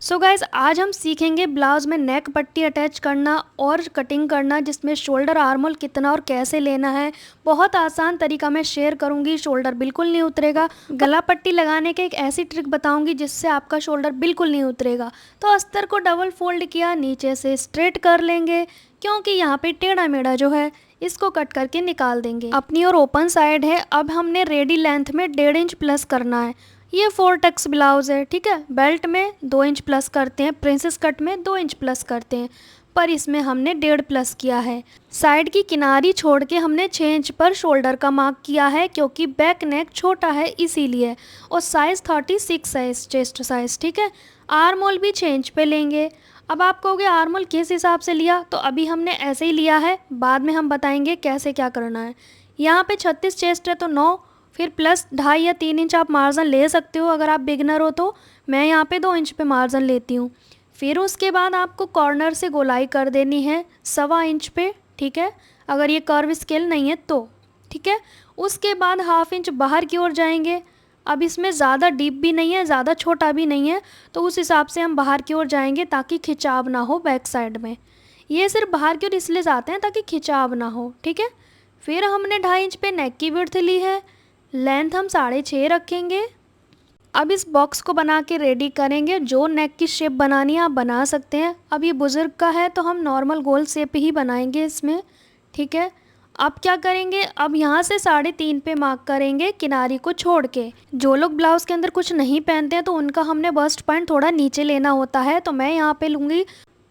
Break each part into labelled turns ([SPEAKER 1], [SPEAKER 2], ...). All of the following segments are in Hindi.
[SPEAKER 1] सो गाइज आज हम सीखेंगे ब्लाउज में नेक पट्टी अटैच करना और कटिंग करना, जिसमें शोल्डर आर्म होल कितना और कैसे लेना है। बहुत आसान तरीका मैं शेयर करूंगी, शोल्डर बिल्कुल नहीं उतरेगा। गला पट्टी लगाने के एक ऐसी ट्रिक बताऊंगी जिससे आपका शोल्डर बिल्कुल नहीं उतरेगा। तो अस्तर को डबल फोल्ड किया, नीचे से स्ट्रेट कर लेंगे क्योंकि यहाँ पे टेढ़ा मेढ़ा जो है इसको कट करके निकाल देंगे। अपनी और ओपन साइड है। अब हमने रेडी लेंथ में 1.5 इंच प्लस करना है। ये 4 टक्स ब्लाउज है, ठीक है। बेल्ट में 2 इंच प्लस करते हैं, प्रिंसेस कट में 2 इंच प्लस करते हैं, पर इसमें हमने 1.5 प्लस किया है। साइड की किनारी छोड़ के हमने 6 इंच पर शोल्डर का मार्क किया है क्योंकि बैक नेक छोटा है इसीलिए। और साइज़ 36 है चेस्ट साइज़, ठीक है। आर्म होल भी 6 इंच पे लेंगे। अब आप कहोगे आर्म होल किस हिसाब से लिया, तो अभी हमने ऐसे ही लिया है, बाद में हम बताएंगे कैसे क्या करना है। यहाँ पे 36 चेस्ट है तो 9, फिर प्लस 2.5 या 3 इंच आप मार्जिन ले सकते हो अगर आप बिगनर हो तो। मैं यहाँ पे 2 इंच पे मार्जिन लेती हूँ। फिर उसके बाद आपको कॉर्नर से गोलाई कर देनी है 1.25 इंच पे, ठीक है, अगर ये कर्व स्केल नहीं है तो, ठीक है। उसके बाद 1/2 इंच बाहर की ओर जाएंगे। अब इसमें ज़्यादा डीप भी नहीं है, ज़्यादा छोटा भी नहीं है, तो उस हिसाब से हम बाहर की ओर जाएंगे ताकि खिंचाव ना हो बैक साइड में। ये सिर्फ बाहर की ओर इसलिए जाते हैं ताकि खिंचाव ना हो, ठीक है। फिर हमने 2.5 इंच पे नेक की विड्थ ली है, लेंथ हम 6.5 रखेंगे। अब इस बॉक्स को बना के रेडी करेंगे। जो नेक की शेप बनानी है आप बना सकते हैं। अब ये बुजुर्ग का है तो हम नॉर्मल गोल शेप ही बनाएंगे इसमें, ठीक है। अब क्या करेंगे, अब यहाँ से 3.5 पे मार्क करेंगे किनारी को छोड़ के। जो लोग ब्लाउज़ के अंदर कुछ नहीं पहनते हैं तो उनका हमने बस्ट पॉइंट थोड़ा नीचे लेना होता है, तो मैं यहाँ पे लूँगी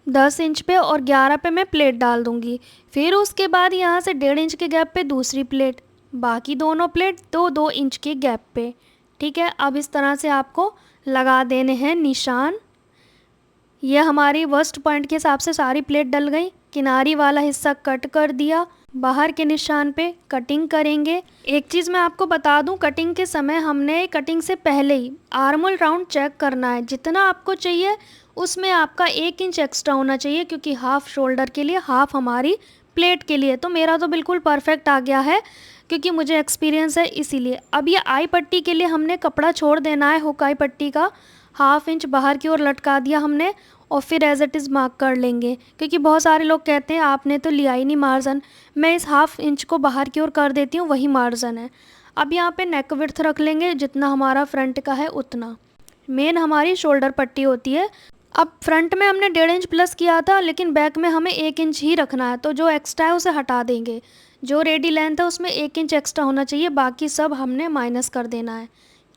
[SPEAKER 1] 10 इंच पे और 11 पे मैं प्लेट डाल दूँगी। फिर उसके बाद यहाँ से 1.5 इंच के गैप पे दूसरी प्लेट, बाकी दोनों प्लेट 2-2 इंच के गैप पे, ठीक है। अब इस तरह से आपको लगा देने हैं निशान। यह हमारी वस्ट पॉइंट के हिसाब से सारी प्लेट डल गई। किनारी वाला हिस्सा कट कर दिया, बाहर के निशान पे कटिंग करेंगे। एक चीज़ मैं आपको बता दूं, कटिंग के समय हमने कटिंग से पहले ही आर्म होल राउंड चेक करना है। जितना आपको चाहिए उसमें आपका 1 इंच एक्स्ट्रा होना चाहिए, क्योंकि हाफ शोल्डर के लिए, हाफ हमारी प्लेट के लिए। तो मेरा तो बिल्कुल परफेक्ट आ गया है क्योंकि मुझे एक्सपीरियंस है इसीलिए। अब ये आई पट्टी के लिए हमने कपड़ा छोड़ देना है, हुक आई पट्टी का 1/2 इंच बाहर की ओर लटका दिया हमने और फिर एज इट इज़ मार्क कर लेंगे, क्योंकि बहुत सारे लोग कहते हैं आपने तो लिया ही नहीं मार्जिन। मैं इस 1/2 इंच को बाहर की ओर कर देती हूँ, वही मार्जिन है। अब यहाँ पे नेक विड्थ रख लेंगे जितना हमारा फ्रंट का है उतना। मेन हमारी शोल्डर पट्टी होती है। अब फ्रंट में हमने 1.5 इंच प्लस किया था, लेकिन बैक में हमें 1 इंच ही रखना है, तो जो एक्स्ट्रा है उसे हटा देंगे। जो रेडी लेंथ है उसमें 1 इंच एक्स्ट्रा होना चाहिए, बाकी सब हमने माइनस कर देना है।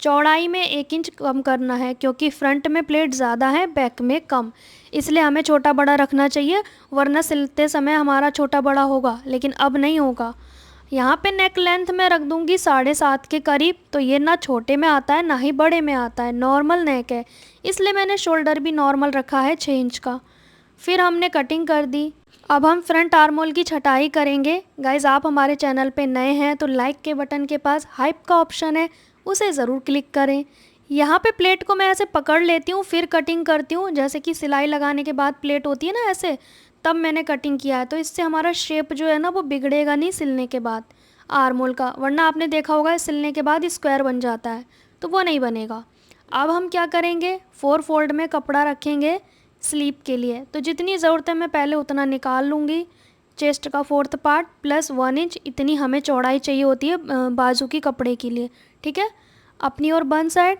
[SPEAKER 1] चौड़ाई में 1 इंच कम करना है क्योंकि फ्रंट में प्लेट ज़्यादा है, बैक में कम, इसलिए हमें छोटा बड़ा रखना चाहिए, वरना सिलते समय हमारा छोटा बड़ा होगा, लेकिन अब नहीं होगा। यहाँ पे नेक लेंथ मैं रख दूँगी 7.5 के करीब, तो ये ना छोटे में आता है ना ही बड़े में आता है, नॉर्मल नेक है, इसलिए मैंने शोल्डर भी नॉर्मल रखा है 6 इंच का। फिर हमने कटिंग कर दी। अब हम फ्रंट आर्म होल की छटाई करेंगे। गाइज आप हमारे चैनल पे नए हैं तो लाइक के बटन के पास हाइप का ऑप्शन है, उसे ज़रूर क्लिक करें। यहाँ पे प्लेट को मैं ऐसे पकड़ लेती हूँ फिर कटिंग करती हूँ, जैसे कि सिलाई लगाने के बाद प्लेट होती है ना ऐसे, तब मैंने कटिंग किया है। तो इससे हमारा शेप जो है ना वो बिगड़ेगा नहीं सिलने के बाद आर्म होल का, वरना आपने देखा होगा सिलने के बाद स्क्वायर बन जाता है, तो वो नहीं बनेगा। अब हम क्या करेंगे, 4 फोल्ड में कपड़ा रखेंगे स्लीप के लिए, तो जितनी ज़रूरत है मैं पहले उतना निकाल लूँगी। चेस्ट का 4th पार्ट प्लस 1 इंच, इतनी हमें चौड़ाई चाहिए होती है बाजू की कपड़े के लिए, ठीक है। अपनी और बन साइड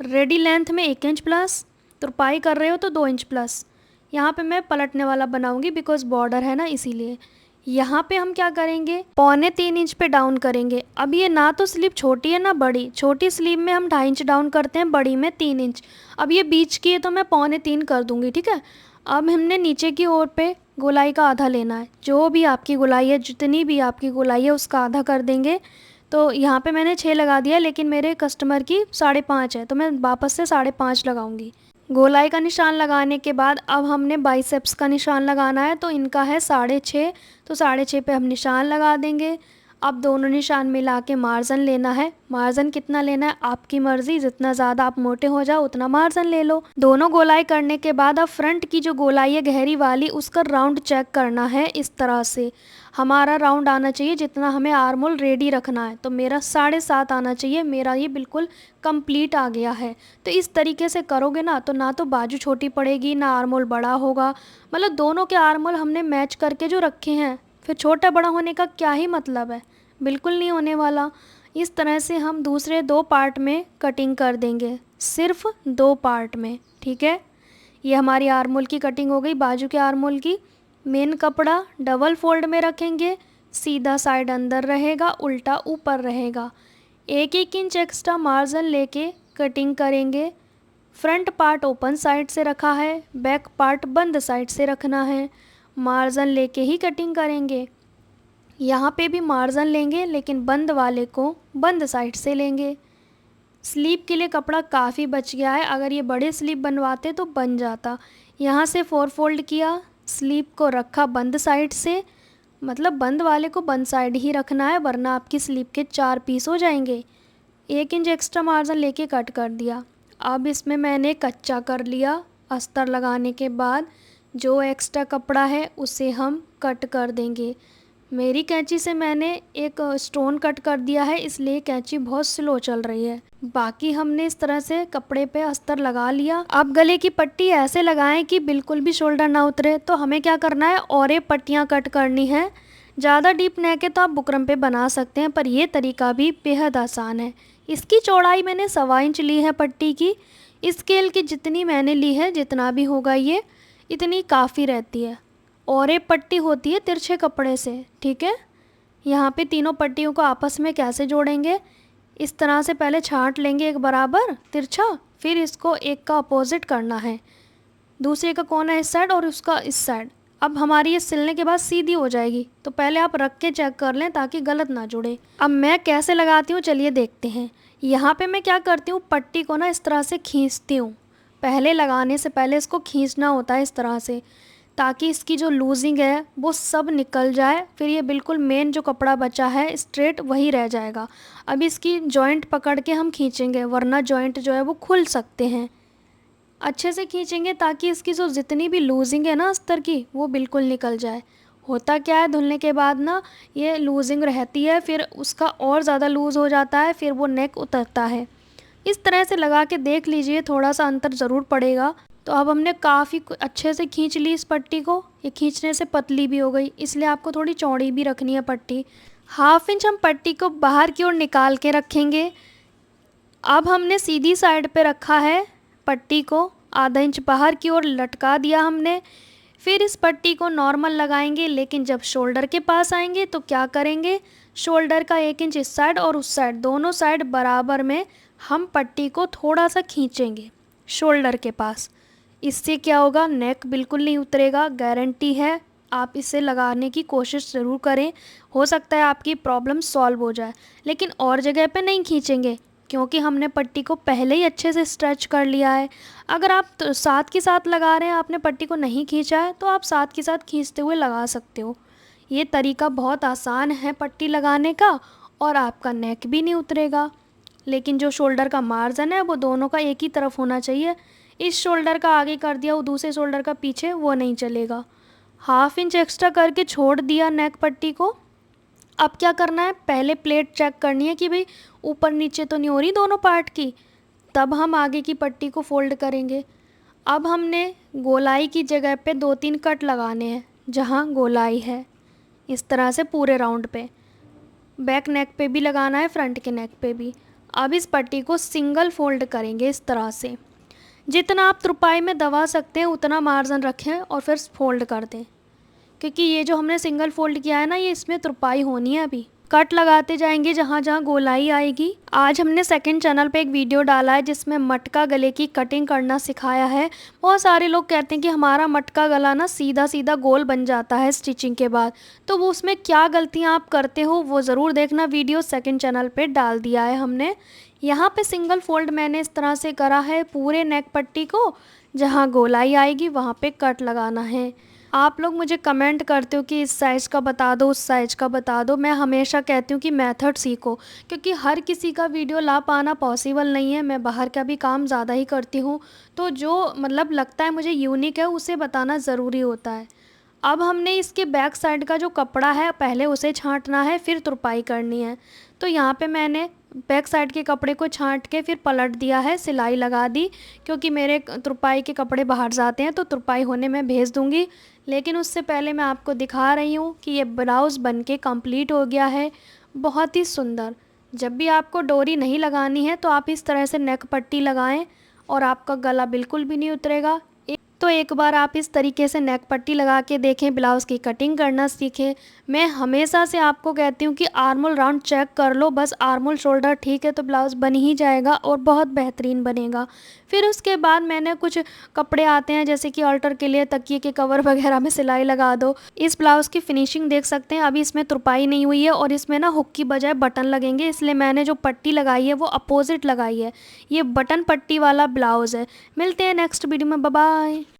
[SPEAKER 1] रेडी लेंथ में 1 इंच प्लस, तुरपाई कर रहे हो तो 2 इंच प्लस। यहाँ पे मैं पलटने वाला बनाऊँगी बिकॉज बॉर्डर है ना इसीलिए। यहाँ पे हम क्या करेंगे, 3.25 इंच पे डाउन करेंगे। अब ये ना तो स्लीव छोटी है ना बड़ी, छोटी स्लीव में हम 2.5 इंच डाउन करते हैं, बड़ी में 3 इंच। अब ये बीच की है तो मैं 3.25 कर दूँगी, ठीक है। अब हमने नीचे की ओर पे गोलाई का आधा लेना है। जो भी आपकी गोलाई है, जितनी भी आपकी गोलाई है उसका आधा कर देंगे। तो यहाँ पे मैंने 6 लगा दिया, लेकिन मेरे कस्टमर की 5.5 है तो मैं वापस से 5.5 लगाऊंगी। गोलाई का निशान लगाने के बाद अब हमने बाइसेप्स का निशान लगाना है, तो इनका है 6.5, तो 6.5 पे हम निशान लगा देंगे। अब दोनों निशान मिला के मार्जिन लेना है। मार्जिन कितना लेना है आपकी मर्ज़ी, जितना ज़्यादा आप मोटे हो जाओ उतना मार्जिन ले लो। दोनों गोलाई करने के बाद अब फ्रंट की जो गोलाई है गहरी वाली, उसका राउंड चेक करना है। इस तरह से हमारा राउंड आना चाहिए जितना हमें आर्म होल रेडी रखना है। तो मेरा 7.5 आना चाहिए, मेरा ये बिल्कुल कंप्लीट आ गया है। तो इस तरीके से करोगे ना तो बाजू छोटी पड़ेगी ना आर्म होल बड़ा होगा। मतलब दोनों के आर्म होल हमने मैच करके जो रखे हैं, फिर छोटा बड़ा होने का क्या ही मतलब है, बिल्कुल नहीं होने वाला। इस तरह से हम दूसरे 2 पार्ट में कटिंग कर देंगे, सिर्फ 2 पार्ट में, ठीक है। ये हमारी आर्म होल की कटिंग हो गई, बाजू के आर्म होल की। मेन कपड़ा डबल फोल्ड में रखेंगे, सीधा साइड अंदर रहेगा, उल्टा ऊपर रहेगा। 1-1 इंच एक्स्ट्रा मार्जिन लेके कटिंग करेंगे। फ्रंट पार्ट ओपन साइड से रखा है, बैक पार्ट बंद साइड से रखना है। मार्जिन लेके ही कटिंग करेंगे। यहाँ पे भी मार्जिन लेंगे लेकिन बंद वाले को बंद साइड से लेंगे। स्लीव के लिए कपड़ा काफ़ी बच गया है, अगर ये बड़े स्लीव बनवाते तो बन जाता। यहाँ से 4 फोल्ड किया, स्लीव को रखा बंद साइड से, मतलब बंद वाले को बंद साइड ही रखना है वरना आपकी स्लीव के 4 पीस हो जाएंगे। 1 इंच एक्स्ट्रा मार्जिन लेके कट कर दिया। अब इसमें मैंने कच्चा कर लिया। अस्तर लगाने के बाद जो एक्स्ट्रा कपड़ा है उसे हम कट कर देंगे। मेरी कैंची से मैंने एक स्टोन कट कर दिया है, इसलिए कैंची बहुत स्लो चल रही है। बाकी हमने इस तरह से कपड़े पे अस्तर लगा लिया। अब गले की पट्टी ऐसे लगाएं कि बिल्कुल भी शोल्डर ना उतरे। तो हमें क्या करना है, और ये पट्टियाँ कट करनी है। ज़्यादा डीप नेक है तो आप बुकरम पे बना सकते हैं, पर यह तरीका भी बेहद आसान है। इसकी चौड़ाई मैंने 1.25 इंच ली है पट्टी की। स्केल की जितनी मैंने ली है, जितना भी होगा ये इतनी काफ़ी रहती है। और ये पट्टी होती है तिरछे कपड़े से, ठीक है। यहाँ पे तीनों पट्टियों को आपस में कैसे जोड़ेंगे, इस तरह से पहले छांट लेंगे एक बराबर तिरछा, फिर इसको एक का अपोजिट करना है, दूसरे का कोना इस साइड और उसका इस साइड। अब हमारी ये सिलने के बाद सीधी हो जाएगी, तो पहले आप रख के चेक कर लें ताकि गलत ना जुड़े। अब मैं कैसे लगाती हूँ चलिए देखते हैं। यहाँ पे मैं क्या करती हूँ, पट्टी को ना इस तरह से खींचती हूँ। पहले लगाने से पहले इसको खींचना होता है इस तरह से, ताकि इसकी जो लूजिंग है वो सब निकल जाए। फिर ये बिल्कुल मेन जो कपड़ा बचा है स्ट्रेट वही रह जाएगा। अब इसकी जॉइंट पकड़ के हम खींचेंगे, वरना जॉइंट जो है वो खुल सकते हैं। अच्छे से खींचेंगे ताकि इसकी जो जितनी भी लूजिंग है ना अस्तर की, वो बिल्कुल निकल जाए। होता क्या है, धुलने के बाद ना ये लूजिंग रहती है, फिर उसका और ज़्यादा लूज़ हो जाता है, फिर वो नेक उतरता है। इस तरह से लगा के देख लीजिए, थोड़ा सा अंतर ज़रूर पड़ेगा। तो अब हमने काफ़ी अच्छे से खींच ली इस पट्टी को। ये खींचने से पतली भी हो गई, इसलिए आपको थोड़ी चौड़ी भी रखनी है पट्टी। 1/2 इंच हम पट्टी को बाहर की ओर निकाल के रखेंगे। अब हमने सीधी साइड पे रखा है पट्टी को, आधा इंच बाहर की ओर लटका दिया हमने। फिर इस पट्टी को नॉर्मल लगाएंगे, लेकिन जब शोल्डर के पास आएंगे तो क्या करेंगे, शोल्डर का 1 इंच इस साइड और उस साइड, दोनों साइड बराबर में हम पट्टी को थोड़ा सा खींचेंगे शोल्डर के पास। इससे क्या होगा, नेक बिल्कुल नहीं उतरेगा, गारंटी है। आप इसे लगाने की कोशिश ज़रूर करें, हो सकता है आपकी प्रॉब्लम सॉल्व हो जाए। लेकिन और जगह पे नहीं खींचेंगे, क्योंकि हमने पट्टी को पहले ही अच्छे से स्ट्रेच कर लिया है। अगर आप साथ के साथ लगा रहे हैं, आपने पट्टी को नहीं खींचा है, तो आप साथ के साथ खींचते हुए लगा सकते हो। ये तरीका बहुत आसान है पट्टी लगाने का, और आपका नेक भी नहीं उतरेगा। लेकिन जो शोल्डर का मार्जिन है वो दोनों का एक ही तरफ होना चाहिए। इस शोल्डर का आगे कर दिया, वो दूसरे शोल्डर का पीछे, वो नहीं चलेगा। 1/2 इंच एक्स्ट्रा करके छोड़ दिया नेक पट्टी को। अब क्या करना है, पहले प्लेट चेक करनी है कि भाई ऊपर नीचे तो नहीं हो रही दोनों पार्ट की, तब हम आगे की पट्टी को फोल्ड करेंगे। अब हमने गोलाई की जगह पे 2-3 कट लगाने हैं जहाँ गोलाई है, इस तरह से पूरे राउंड पे। बैक नेक पे भी लगाना है, फ्रंट के नेक पे भी। अब इस पट्टी को सिंगल फोल्ड करेंगे इस तरह से। जितना आप तुरपाई में दबा सकते हैं उतना मार्जिन रखें और फिर फोल्ड कर दें, क्योंकि ये जो हमने सिंगल फोल्ड किया है ना, ये इसमें तुरपाई होनी है। अभी कट लगाते जाएंगे जहाँ जहाँ गोलाई आएगी। आज हमने सेकंड चैनल पे एक वीडियो डाला है जिसमें मटका गले की कटिंग करना सिखाया है। बहुत सारे लोग कहते हैं कि हमारा मटका गला ना सीधा सीधा गोल बन जाता है स्टिचिंग के बाद, तो वो उसमें क्या गलतियाँ आप करते हो वो ज़रूर देखना। वीडियो सेकंड चैनल पे डाल दिया है हमने। यहाँ पे सिंगल फोल्ड मैंने इस तरह से करा है पूरे नेक पट्टी को, जहाँ गोलाई आएगी वहाँ पे कट लगाना है। आप लोग मुझे कमेंट करते हो कि इस साइज़ का बता दो, उस साइज़ का बता दो। मैं हमेशा कहती हूँ कि मेथड सीखो, क्योंकि हर किसी का वीडियो ला पाना पॉसिबल नहीं है। मैं बाहर का भी काम ज़्यादा ही करती हूँ, तो जो मतलब लगता है मुझे यूनिक है उसे बताना ज़रूरी होता है। अब हमने इसके बैक साइड का जो कपड़ा है पहले उसे छाँटना है, फिर तुरपाई करनी है। तो यहाँ पे मैंने बैक साइड के कपड़े को छाँट के फिर पलट दिया है, सिलाई लगा दी, क्योंकि मेरे तुरपाई के कपड़े बाहर जाते हैं तो तुरपाई होने में भेज दूँगी। लेकिन उससे पहले मैं आपको दिखा रही हूँ कि ये ब्लाउज़ बनके कंप्लीट हो गया है, बहुत ही सुंदर। जब भी आपको डोरी नहीं लगानी है तो आप इस तरह से नेक पट्टी लगाएं और आपका गला बिल्कुल भी नहीं उतरेगा। तो एक बार आप इस तरीके से नेक पट्टी लगा के देखें, ब्लाउज़ की कटिंग करना सीखें। मैं हमेशा से आपको कहती हूँ कि आर्मोल राउंड चेक कर लो, बस आर्मोल शोल्डर ठीक है तो ब्लाउज़ बन ही जाएगा और बहुत बेहतरीन बनेगा। फिर उसके बाद मैंने कुछ कपड़े आते हैं जैसे कि अल्टर के लिए तकिए के कवर वगैरह में सिलाई लगा दो। इस ब्लाउज़ की फिनिशिंग देख सकते हैं, अभी इसमें तुरपाई नहीं हुई है और इसमें ना हुक की बजाय बटन लगेंगे, इसलिए मैंने जो पट्टी लगाई है वो अपोजिट लगाई है। ये बटन पट्टी वाला ब्लाउज़ है। मिलते हैं नेक्स्ट वीडियो में, बाय बाय।